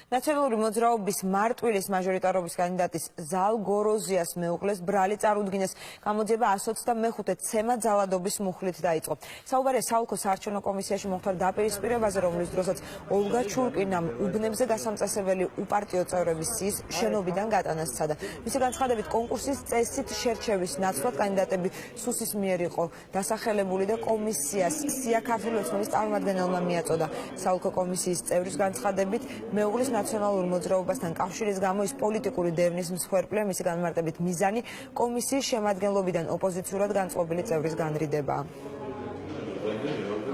ნაციონალური მოძრაობის მარტვილის მაჟორიტარობის კანდიდატის ზალ გოროზიას მეუღლეს ბრალი წარუდგინეს. გამოძიება 125 ცემა ძალადობის მუხლით დაიწყო. საუბარია საოლქო საარჩევნო კომისიაში მომხდარ დაპირისპირებაზე, რომლის დროსაც ოლგა ჩურკინამ უბნებზე გასამწესებელი უპარტიო წევრების სიის შენობიდან გატანას სცადა. მისი განცხადებით, კონკურსის წესით შერჩევის ნაცვლად კანდიდატები სუსის მიერ იყო დასახელებული და კომისიას სია ქართული ოცნების წარმომადგენელმა მიაწოდა. საოლქო კომისიის წევრის განცხადებით, მეუღლის ნაციონალურ მოძრაობასთან კავშირის გამო ის პოლიტიკური დევნის მსხვერპლია, მისი განმარტებით მიზანი კომისიის შემადგენლობიდან ოპოზიციურად განწყობილი წევრის განრიდებაა.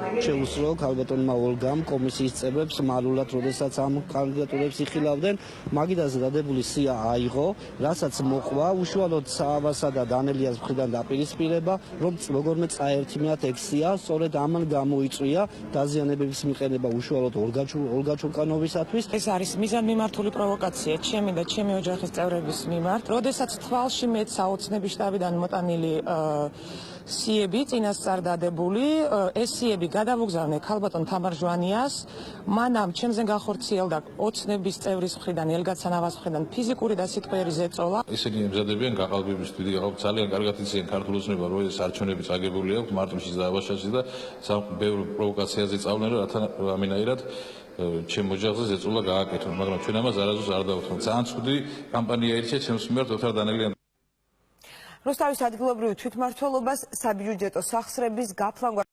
შეუსრულო ქალბატონმა ოლგამ კომისიის წევრებს მარულად, როდესაც ამ კანდიდატურებს იხილავდნენ, მაგიდაზე დადებული სია აიღო, რასაც მოყვა უშუალოდ საავასა და დანელიას მხრიდან დაპირისპირება, რომ როგორმე წაერთმიათ ეგ სია, სწორედ ამან გამოიწვია დაზიანებების მიყენება უშუალოდ ოლგა ჩურკანოვისათვის. ეს არის მიზანმიმართული პროვოკაცია ჩემი და ჩემი ოჯახის წევრების მიმართ, როდესაც თვალში მეცა ოცნების შტაბიდან მოტანილი სიები წინასწარ დადებული, ეს სიები გადავუგზავნე ქალბატონ თამარ ჟვანიას, მანამ ჩემზე გახორციელდა ოცნების წევრის მხრიდან, ელგაცანავას მხრიდან ფიზიკური და სიტყვიერი ზეწოლა. ისინი ემზადებიან გაყალბების დიდი გაყალბ, ძალიან კარგად იციან ქართულ ოცნება, რომ ეს არჩევნებიც აგებული აქვს მარტვილში და აბაშაში და ბევრ პროვოკაციაზე წავლენ, რათა ამენაირად ჩემ ოჯახზე ზეწოლა გააკეთონ, მაგრამ ჩვენ ამას არასდროს არ დავუთხოთ. ძალიან ცუდი კამპანია ირჩია ჩემს მიმართ ოთარ დანელიან. რუსთავის ადგილობრივი თვითმმართველობას საბიუჯეტო სახსრების გაფლანგვა